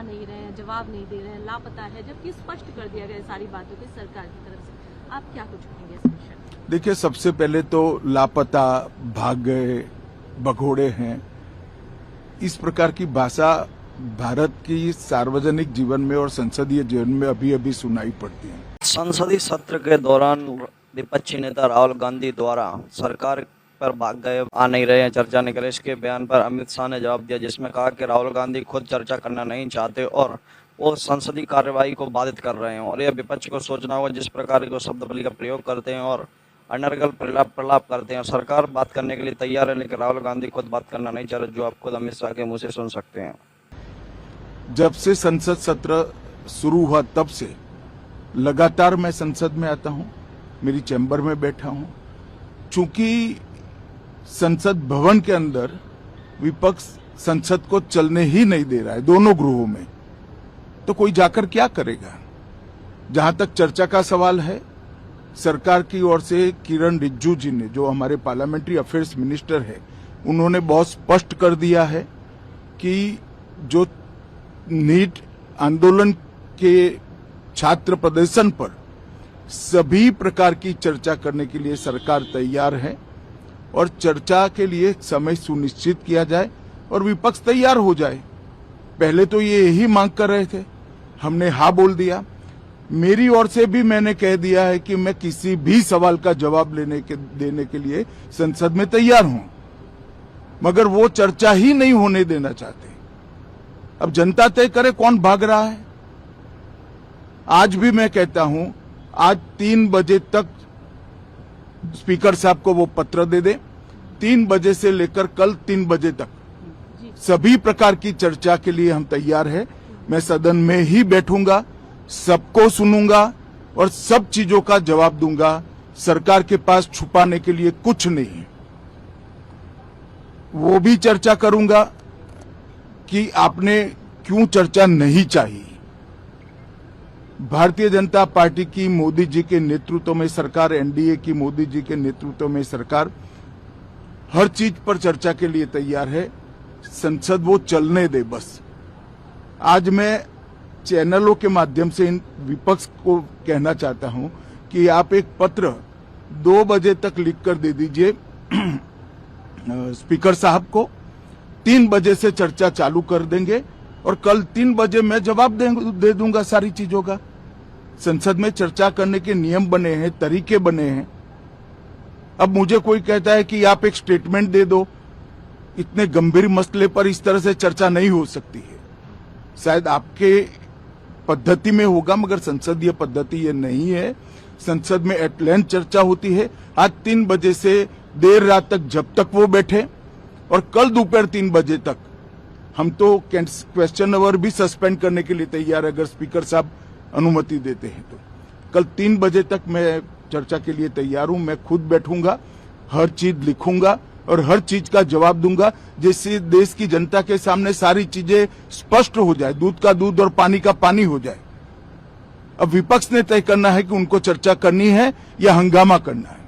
नहीं रहे हैं, जवाब नहीं दे रहे हैं, लापता है, जबकि स्पष्ट कर दिया गया सारी बातों की सरकार की तरफ से। आप क्या कुछ कहेंगे इस विषय में? देखिए, सबसे पहले तो लापता, भाग गए, भगोड़े हैं, इस प्रकार की भाषा भारत की सार्वजनिक जीवन में और संसदीय जीवन में अभी अभी सुनाई पड़ती है। संसदीय सत्र के दौरान विपक्षी नेता राहुल गांधी द्वारा सरकार पर भाग गए, आ नहीं रहे हैं, चर्चा नहीं करे, इसके बयान पर अमित शाह ने जवाब दिया, जिसमें कहा कि राहुल गांधी खुद चर्चा करना नहीं चाहते और वो संसदीय कार्यवाही को बाधित कर रहे हैं और यह विपक्ष को सोचना होगा जिस प्रकार के शब्द बलि का प्रयोग करते हैं और अनर्गल प्रलाप करते हैं। सरकार बात करने के लिए तैयार है, लेकिन राहुल गांधी खुद बात करना नहीं चाह रहे, जो आप खुद अमित शाह के मुंह से सुन सकते हैं। जब से संसद सत्र शुरू हुआ तब से लगातार मैं संसद में आता हूं, मेरी चैम्बर में बैठा हूं। चूंकि संसद भवन के अंदर विपक्ष संसद को चलने ही नहीं दे रहा है, दोनों गृहों में, तो कोई जाकर क्या करेगा। जहां तक चर्चा का सवाल है, सरकार की ओर से किरण रिजिजू जी ने, जो हमारे पार्लियामेंट्री अफेयर्स मिनिस्टर है, उन्होंने बहुत स्पष्ट कर दिया है कि जो नीट आंदोलन के छात्र प्रदर्शन पर सभी प्रकार की चर्चा करने के लिए सरकार तैयार है और चर्चा के लिए समय सुनिश्चित किया जाए और विपक्ष तैयार हो जाए। पहले तो ये यही मांग कर रहे थे, हमने हाँ बोल दिया। मेरी ओर से भी मैंने कह दिया है कि मैं किसी भी सवाल का जवाब देने के लिए संसद में तैयार हूं, मगर वो चर्चा ही नहीं होने देना चाहते। अब जनता तय करे कौन भाग रहा है। आज भी मैं कहता हूं, आज 3 बजे तक स्पीकर साहब को वो पत्र दे दे, 3 बजे से लेकर कल 3 बजे तक सभी प्रकार की चर्चा के लिए हम तैयार हैं। मैं सदन में ही बैठूंगा, सबको सुनूंगा और सब चीजों का जवाब दूंगा। सरकार के पास छुपाने के लिए कुछ नहीं है। वो भी चर्चा करूंगा कि आपने क्यों चर्चा नहीं चाहिए। भारतीय जनता पार्टी की मोदी जी के नेतृत्व में सरकार, एनडीए की मोदी जी के नेतृत्व में सरकार हर चीज पर चर्चा के लिए तैयार है। संसद वो चलने दे बस। आज मैं चैनलों के माध्यम से इन विपक्ष को कहना चाहता हूं कि आप एक पत्र 2 बजे तक लिखकर दे दीजिए स्पीकर साहब को, 3 बजे से चर्चा चालू कर देंगे और कल 3 बजे मैं जवाब दे दूंगा सारी चीजों का। संसद में चर्चा करने के नियम बने हैं, तरीके बने हैं। अब मुझे कोई कहता है कि आप एक स्टेटमेंट दे दो, इतने गंभीर मसले पर इस तरह से चर्चा नहीं हो सकती है। शायद आपके पद्धति में होगा, मगर संसदीय पद्धति ये नहीं है। संसद में एट लेंथ चर्चा होती है। आज 3 बजे से देर रात तक, जब तक वो बैठे, और कल दोपहर 3 बजे तक हम तो क्वेश्चन आवर भी सस्पेंड करने के लिए तैयार है, अगर स्पीकर साहब अनुमति देते हैं तो। कल 3 बजे तक मैं चर्चा के लिए तैयार हूं। मैं खुद बैठूंगा, हर चीज लिखूंगा और हर चीज का जवाब दूंगा, जिससे देश की जनता के सामने सारी चीजें स्पष्ट हो जाए, दूध का दूध और पानी का पानी हो जाए। अब विपक्ष ने तय करना है कि उनको चर्चा करनी है या हंगामा करना है।